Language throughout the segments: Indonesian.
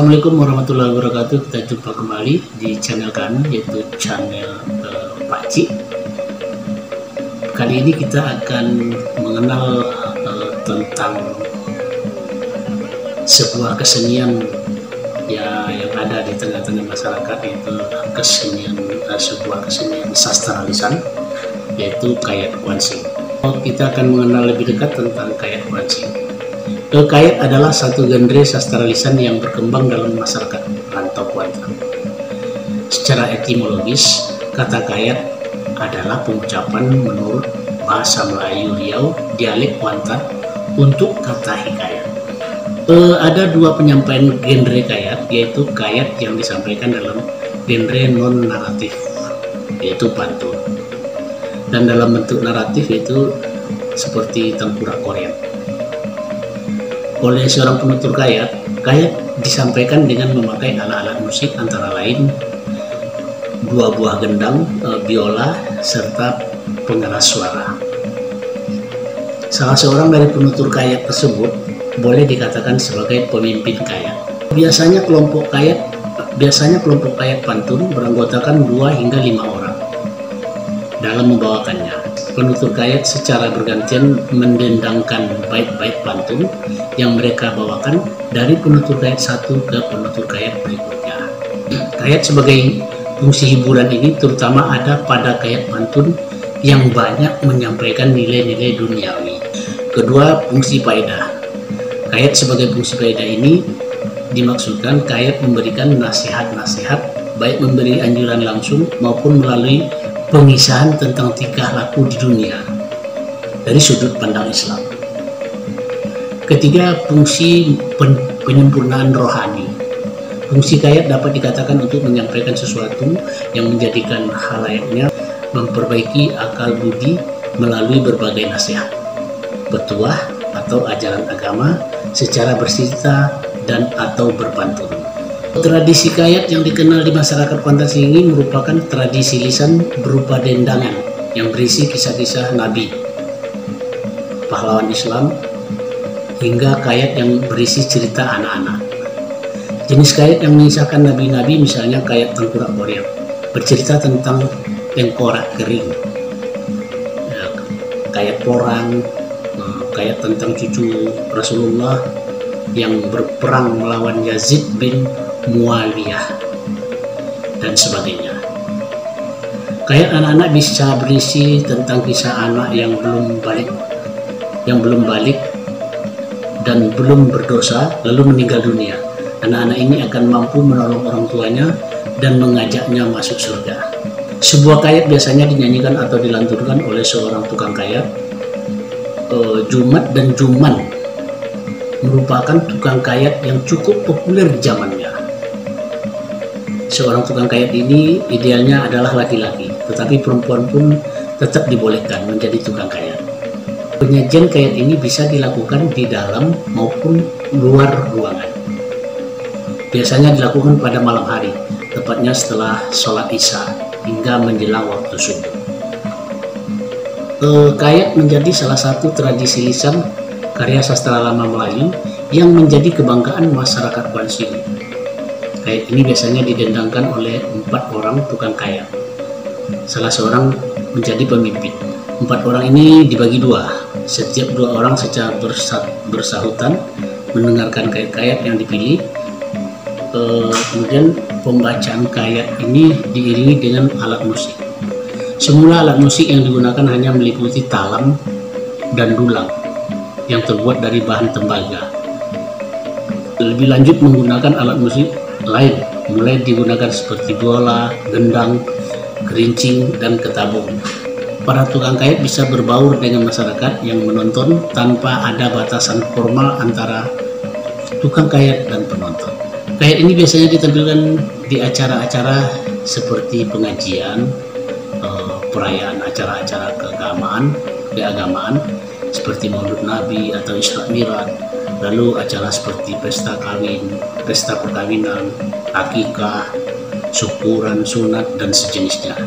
Assalamualaikum warahmatullahi wabarakatuh. Kita jumpa kembali di channel kami, yaitu channel Pak Cik. Kali ini kita akan mengenal tentang sebuah kesenian yang ada di tengah-tengah masyarakat, yaitu sebuah kesenian sastra lisan, yaitu Kayat Kuansing. Kita akan mengenal lebih dekat tentang Kayat Kuansing. Kayat adalah satu genre sastra lisan yang berkembang dalam masyarakat rantau Kuantan. Secara etimologis, kata Kayat adalah pengucapan menurut bahasa Melayu Riau, dialek Kuantan, untuk kata hikayat. Ada dua penyampaian genre Kayat, yaitu Kayat yang disampaikan dalam genre non-naratif, yaitu pantun, dan dalam bentuk naratif yaitu seperti tengkurak Korea. Oleh seorang penutur Kayat disampaikan dengan memakai alat-alat musik antara lain dua buah gendang, biola, serta pengeras suara. Salah seorang dari penutur Kayat tersebut boleh dikatakan sebagai pemimpin Kayat. Biasanya kelompok Kayat pantun beranggotakan 2 hingga 5 orang dalam membawakannya. Penutur Kayat secara bergantian mendendangkan bait-bait pantun yang mereka bawakan dari penutur Kayat satu ke penutur Kayat berikutnya. Kayat sebagai fungsi hiburan ini terutama ada pada Kayat pantun yang banyak menyampaikan nilai-nilai duniawi. Kedua, fungsi faedah. Kayat sebagai fungsi faedah ini dimaksudkan Kayat memberikan nasihat-nasihat, baik memberi anjuran langsung maupun melalui pengisahan tentang tingkah laku di dunia dari sudut pandang Islam. Ketiga, fungsi penyempurnaan rohani. Fungsi Kayat dapat dikatakan untuk menyampaikan sesuatu yang menjadikan khalayaknya memperbaiki akal budi melalui berbagai nasihat, petuah atau ajaran agama secara bercerita dan atau berpantun. Tradisi Kayat yang dikenal di masyarakat Kuantan ini merupakan tradisi lisan berupa dendangan yang berisi kisah-kisah Nabi, pahlawan Islam, hingga Kayat yang berisi cerita anak-anak. Jenis Kayat yang mengisahkan Nabi-Nabi misalnya Kayat Tengkurak Korea, bercerita tentang tengkorak kering, Kayat Porang, Kayat tentang cucu Rasulullah yang berperang melawan Yazid bin Muawiyah dan sebagainya. Kayat anak-anak bisa berisi tentang kisah anak yang belum balik dan belum berdosa lalu meninggal dunia. Anak-anak ini akan mampu menolong orang tuanya dan mengajaknya masuk surga. Sebuah Kayat biasanya dinyanyikan atau dilanturkan oleh seorang tukang Kayat. Jumat dan Juman merupakan tukang Kayat yang cukup populer di zamannya. Seorang tukang Kayat ini idealnya adalah laki-laki, tetapi perempuan pun tetap dibolehkan menjadi tukang Kayat. Penyajian Kayat ini bisa dilakukan di dalam maupun luar ruangan. Biasanya dilakukan pada malam hari, tepatnya setelah sholat Isya hingga menjelang waktu subuh. Kayat menjadi salah satu tradisi lisan karya sastra lama Melayu yang menjadi kebanggaan masyarakat Kuansing. Kayat ini biasanya didendangkan oleh 4 orang tukang Kayat. Salah seorang menjadi pemimpin. 4 orang ini dibagi 2. Setiap 2 orang secara bersahutan mendengarkan Kayat-Kayat yang dipilih. Kemudian pembacaan Kayat ini diiringi dengan alat musik. Semula alat musik yang digunakan hanya meliputi talam dan dulang yang terbuat dari bahan tembaga. Lebih lanjut menggunakan alat musik lain, mulai digunakan seperti biola, gendang, gerincing, dan ketabung. Para tukang Kayat bisa berbaur dengan masyarakat yang menonton tanpa ada batasan formal antara tukang Kayat dan penonton. Kayat ini biasanya ditampilkan di acara-acara seperti pengajian, perayaan acara-acara keagamaan seperti Maulid Nabi atau Isra Mi'raj, lalu acara seperti pesta kawin, pesta perkawinan, akikah, syukuran, sunat, dan sejenisnya.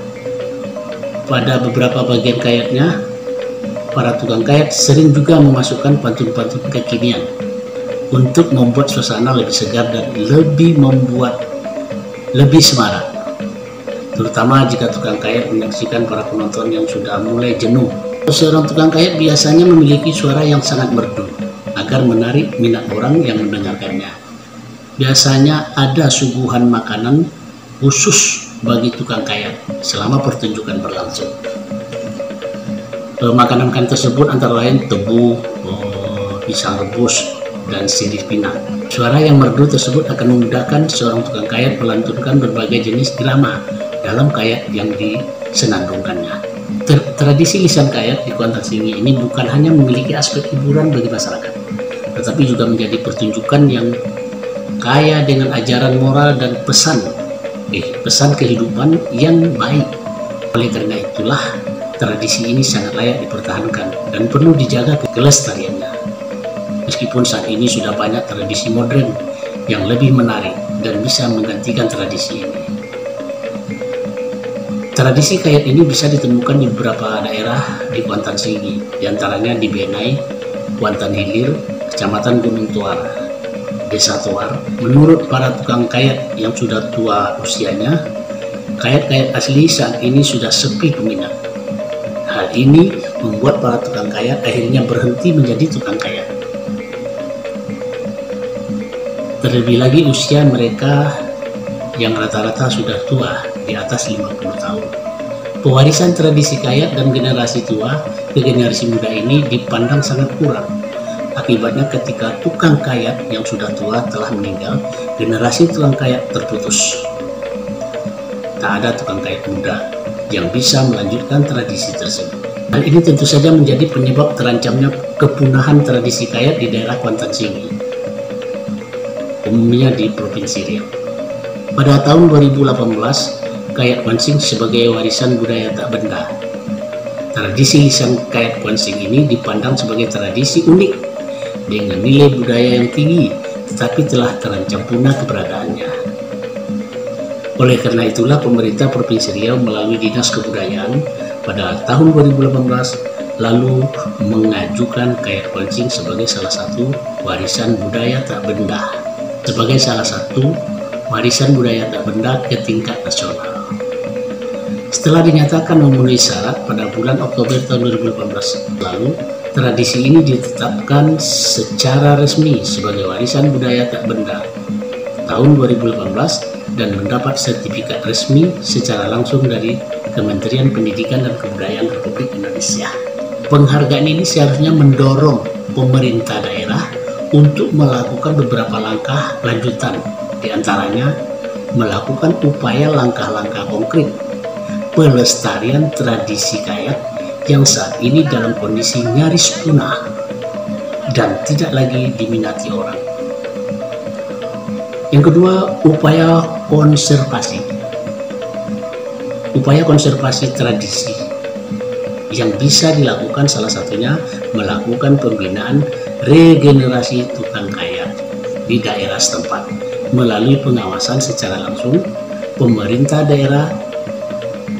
Pada beberapa bagian Kayatnya, para tukang Kayat sering juga memasukkan pantun-pantun kekinian untuk membuat suasana lebih segar dan lebih semarak, terutama jika tukang kayat menyaksikan para penonton yang sudah mulai jenuh. Seorang tukang kayat biasanya memiliki suara yang sangat merdu agar menarik minat orang yang mendengarkannya. Biasanya ada suguhan makanan khusus bagi tukang kayat selama pertunjukan berlangsung. Makanan tersebut antara lain tebu, pisang rebus, dan sirih pinang. Suara yang merdu tersebut akan memudahkan seorang tukang kayat melantunkan berbagai jenis drama dalam kayat yang disenandungkannya. Tradisi lisan kayat di Kuantan Sengi ini bukan hanya memiliki aspek hiburan bagi masyarakat, tetapi juga menjadi pertunjukan yang kaya dengan ajaran moral dan pesan kehidupan yang baik. Oleh karena itulah, tradisi ini sangat layak dipertahankan dan perlu dijaga kelestariannya. Meskipun saat ini sudah banyak tradisi modern yang lebih menarik dan bisa menggantikan tradisi ini. Tradisi kayat ini bisa ditemukan di beberapa daerah di Kuantan Sengi, diantaranya di Benai, Kuantan Hilir, Kecamatan Gunung Tuar, Desa Tuar. Menurut para tukang kayat yang sudah tua usianya, kayat-kayat asli saat ini sudah sepi peminat. Hal ini membuat para tukang kayat akhirnya berhenti menjadi tukang kayat. Terlebih lagi usia mereka yang rata-rata sudah tua, di atas 50 tahun. Pewarisan tradisi kayat dan generasi tua ke generasi muda ini dipandang sangat kurang. Akibatnya ketika tukang kayat yang sudah tua telah meninggal, generasi tukang kayat terputus. Tak ada tukang kayat muda yang bisa melanjutkan tradisi tersebut. Hal ini tentu saja menjadi penyebab terancamnya kepunahan tradisi kayat di daerah Kuantan Sengi, umumnya di Provinsi Riau. Pada tahun 2018, kayat Kuansing sebagai warisan budaya tak benda. Tradisi lisan kayat Kuansing ini dipandang sebagai tradisi unik dengan nilai budaya yang tinggi, tetapi telah terancam punah keberadaannya. Oleh karena itulah pemerintah Provinsi Riau melalui Dinas Kebudayaan pada tahun 2018 lalu mengajukan kayat Kuansing sebagai salah satu warisan budaya tak benda, sebagai salah satu warisan budaya tak benda ke tingkat nasional. Setelah dinyatakan memenuhi syarat pada bulan Oktober tahun 2018 lalu, tradisi ini ditetapkan secara resmi sebagai warisan budaya tak benda tahun 2018 dan mendapat sertifikat resmi secara langsung dari Kementerian Pendidikan dan Kebudayaan Republik Indonesia. Penghargaan ini seharusnya mendorong pemerintah daerah untuk melakukan beberapa langkah lanjutan, diantaranya melakukan upaya langkah-langkah konkret pelestarian tradisi kayat yang saat ini dalam kondisi nyaris punah dan tidak lagi diminati orang. Yang kedua, upaya konservasi. Upaya konservasi tradisi yang bisa dilakukan salah satunya melakukan pembinaan regenerasi tukang kayat di daerah setempat melalui pengawasan secara langsung pemerintah daerah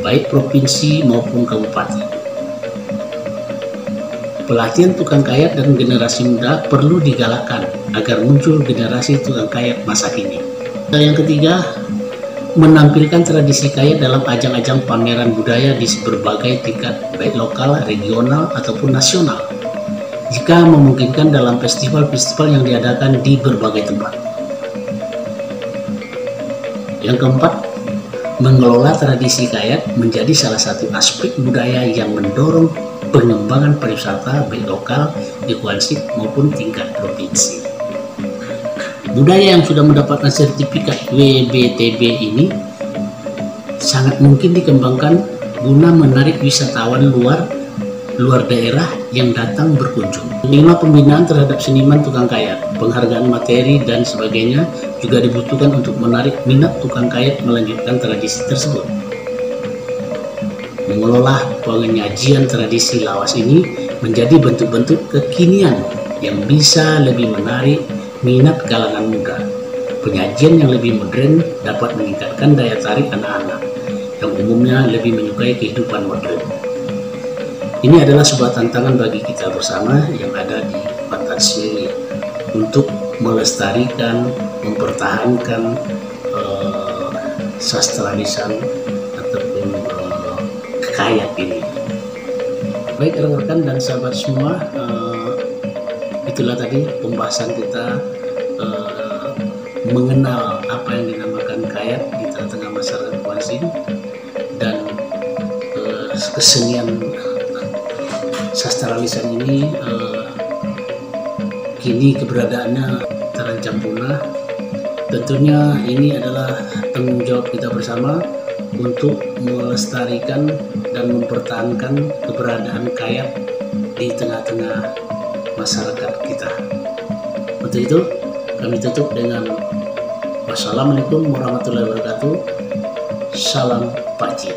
baik provinsi maupun kabupaten. Pelatihan tukang kayat dan generasi muda perlu digalakkan agar muncul generasi tukang kayat masa kini. Dan yang ketiga, menampilkan tradisi kayat dalam ajang-ajang pameran budaya di berbagai tingkat baik lokal, regional, ataupun nasional, jika memungkinkan dalam festival-festival yang diadakan di berbagai tempat. Yang keempat, mengelola tradisi kayat menjadi salah satu aspek budaya yang mendorong pengembangan pariwisata baik lokal di Kuansing maupun tingkat provinsi. Budaya yang sudah mendapatkan sertifikat WBTB ini sangat mungkin dikembangkan guna menarik wisatawan luar daerah yang datang berkunjung. 5. Pembinaan terhadap seniman tukang kayat, penghargaan materi dan sebagainya juga dibutuhkan untuk menarik minat tukang kayat melanjutkan tradisi tersebut. Mengelola penyajian tradisi lawas ini menjadi bentuk-bentuk kekinian yang bisa lebih menarik minat kalangan muda. Penyajian yang lebih modern dapat meningkatkan daya tarik anak-anak yang umumnya lebih menyukai kehidupan modern. Ini adalah sebuah tantangan bagi kita bersama yang ada di Kuantan Sengi untuk melestarikan, mempertahankan sastra lisan ataupun kekayaan ini. Baik rekan-rekan dan sahabat semua, itulah tadi pembahasan kita mengenal apa yang dinamakan kayat di tengah-tengah masyarakat Wansing dan kesenian sastra lisan ini kini keberadaannya terancam punah. Tentunya ini adalah tanggung jawab kita bersama untuk melestarikan dan mempertahankan keberadaan kayat di tengah-tengah masyarakat kita. Untuk itu kami tutup dengan wassalamualaikum warahmatullahi wabarakatuh. Salam Pak Cip.